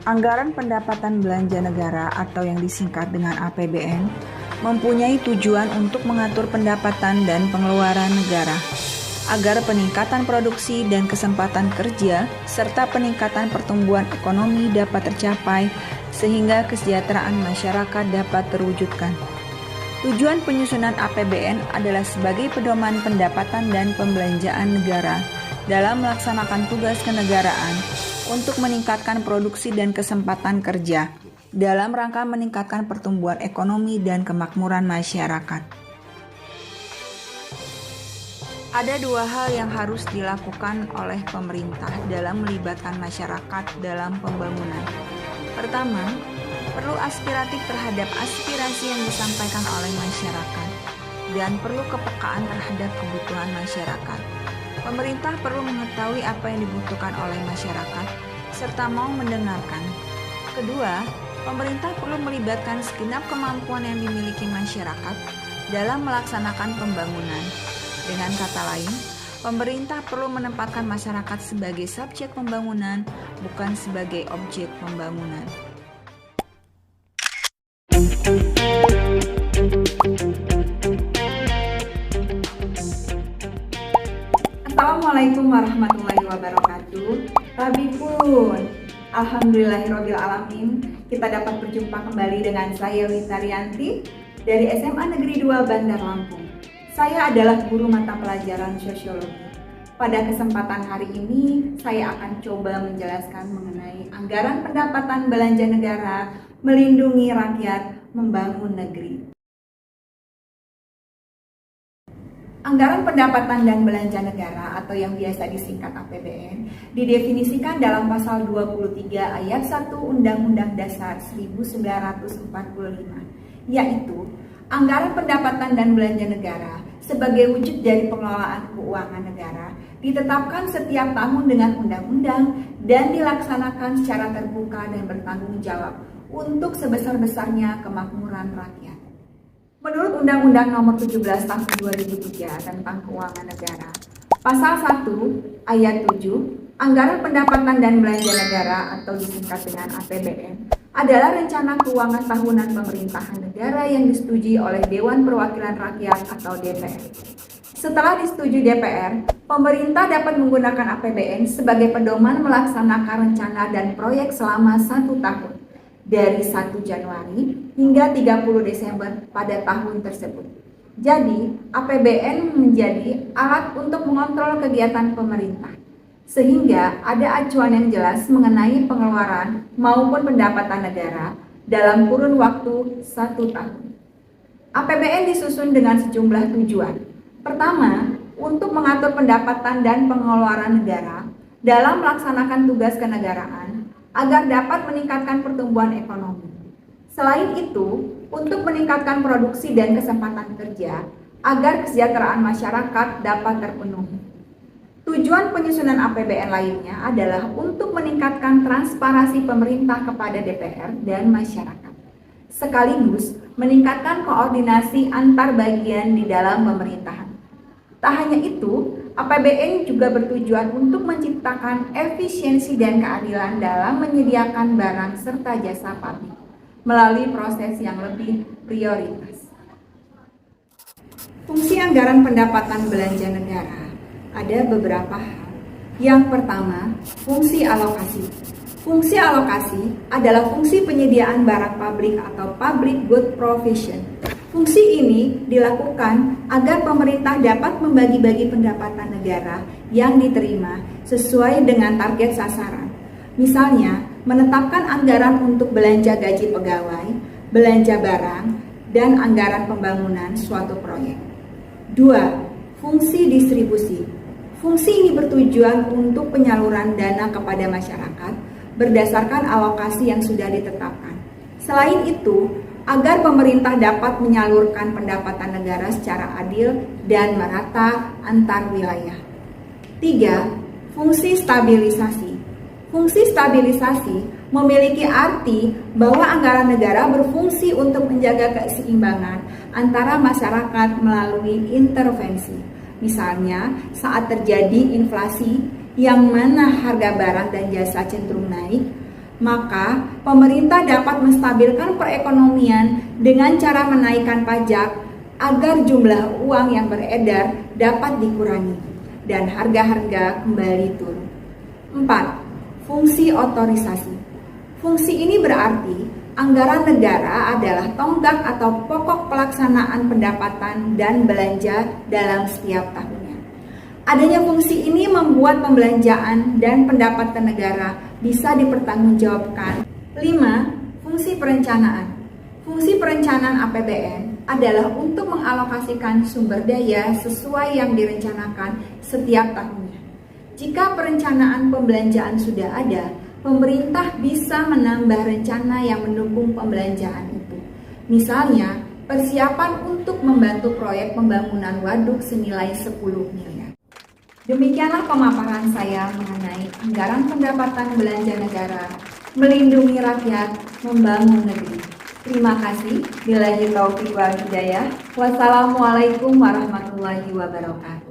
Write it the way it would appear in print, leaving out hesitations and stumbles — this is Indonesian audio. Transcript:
Anggaran pendapatan belanja negara atau yang disingkat dengan APBN mempunyai tujuan untuk mengatur pendapatan dan pengeluaran negara agar peningkatan produksi dan kesempatan kerja serta peningkatan pertumbuhan ekonomi dapat tercapai sehingga kesejahteraan masyarakat dapat terwujudkan. Tujuan penyusunan APBN adalah sebagai pedoman pendapatan dan pembelanjaan negara dalam melaksanakan tugas kenegaraan untuk meningkatkan produksi dan kesempatan kerja dalam rangka meningkatkan pertumbuhan ekonomi dan kemakmuran masyarakat. Ada dua hal yang harus dilakukan oleh pemerintah dalam melibatkan masyarakat dalam pembangunan. Pertama, perlu aspiratif terhadap aspirasi yang disampaikan oleh masyarakat dan perlu kepekaan terhadap kebutuhan masyarakat. Pemerintah perlu mengetahui apa yang dibutuhkan oleh masyarakat serta mau mendengarkan. Kedua, pemerintah perlu melibatkan segenap kemampuan yang dimiliki masyarakat dalam melaksanakan pembangunan. Dengan kata lain, pemerintah perlu menempatkan masyarakat sebagai subjek pembangunan, bukan sebagai objek pembangunan. Assalamualaikum warahmatullahi wabarakatuh. Tabipun, alhamdulillahirrabbilalamin, kita dapat berjumpa kembali dengan saya Wita Rianti dari SMA Negeri 2 Bandar Lampung. Saya adalah guru mata pelajaran sosiologi. Pada kesempatan hari ini, saya akan coba menjelaskan mengenai anggaran pendapatan belanja negara, melindungi rakyat, membangun negeri. Anggaran pendapatan dan belanja negara atau yang biasa disingkat APBN didefinisikan dalam pasal 23 ayat 1 Undang-Undang Dasar 1945, yaitu anggaran pendapatan dan belanja negara sebagai wujud dari pengelolaan keuangan negara ditetapkan setiap tahun dengan undang-undang dan dilaksanakan secara terbuka dan bertanggung jawab untuk sebesar-besarnya kemakmuran rakyat. Menurut Undang-Undang Nomor 17 Tahun 2003 tentang Keuangan Negara, Pasal 1 Ayat 7, anggaran pendapatan dan belanja negara atau disingkat dengan APBN adalah rencana keuangan tahunan pemerintahan negara yang disetujui oleh Dewan Perwakilan Rakyat atau DPR. Setelah disetujui DPR, pemerintah dapat menggunakan APBN sebagai pedoman melaksanakan rencana dan proyek selama 1 tahun, dari 1 Januari hingga 30 Desember pada tahun tersebut. Jadi, APBN menjadi alat untuk mengontrol kegiatan pemerintah, sehingga ada acuan yang jelas mengenai pengeluaran maupun pendapatan negara dalam kurun waktu 1 tahun. APBN disusun dengan sejumlah tujuan. Pertama, untuk mengatur pendapatan dan pengeluaran negara dalam melaksanakan tugas kenegaraan agar dapat meningkatkan pertumbuhan ekonomi. Selain itu, untuk meningkatkan produksi dan kesempatan kerja agar kesejahteraan masyarakat dapat terpenuhi. Tujuan penyusunan APBN lainnya adalah untuk meningkatkan transparansi pemerintah kepada DPR dan masyarakat, sekaligus meningkatkan koordinasi antar bagian di dalam pemerintahan. Tak hanya itu, APBN juga bertujuan untuk menciptakan efisiensi dan keadilan dalam menyediakan barang serta jasa publik melalui proses yang lebih prioritas. Fungsi anggaran pendapatan belanja negara ada beberapa hal. Yang pertama, fungsi alokasi. Fungsi alokasi adalah fungsi penyediaan barang publik atau public good provision. Fungsi ini dilakukan agar pemerintah dapat membagi-bagi pendapatan negara yang diterima sesuai dengan target sasaran. Misalnya, menetapkan anggaran untuk belanja gaji pegawai, belanja barang, dan anggaran pembangunan suatu proyek. 2. Fungsi distribusi. Fungsi ini bertujuan untuk penyaluran dana kepada masyarakat berdasarkan alokasi yang sudah ditetapkan. Selain itu, agar pemerintah dapat menyalurkan pendapatan negara secara adil dan merata antar wilayah. 3. Fungsi stabilisasi. Fungsi stabilisasi memiliki arti bahwa anggaran negara berfungsi untuk menjaga keseimbangan antara masyarakat melalui intervensi. Misalnya, saat terjadi inflasi yang mana harga barang dan jasa cenderung naik, Maka, pemerintah dapat menstabilkan perekonomian dengan cara menaikkan pajak agar jumlah uang yang beredar dapat dikurangi dan harga-harga kembali turun. 4. Fungsi otorisasi. Fungsi ini berarti anggaran negara adalah tonggak atau pokok pelaksanaan pendapatan dan belanja dalam setiap tahunnya. Adanya fungsi ini membuat pembelanjaan dan pendapatan negara bisa dipertanggungjawabkan. 5. Fungsi perencanaan. Fungsi perencanaan APBN adalah untuk mengalokasikan sumber daya sesuai yang direncanakan setiap tahunnya. Jika perencanaan pembelanjaan sudah ada, pemerintah bisa menambah rencana yang mendukung pembelanjaan itu. Misalnya, persiapan untuk membantu proyek pembangunan waduk senilai 10 miliar. Demikianlah pemaparan saya mengenai anggaran pendapatan belanja negara, melindungi rakyat, membangun negeri. Terima kasih. Billahi taufiq wal hidayah. Wassalamualaikum warahmatullahi wabarakatuh.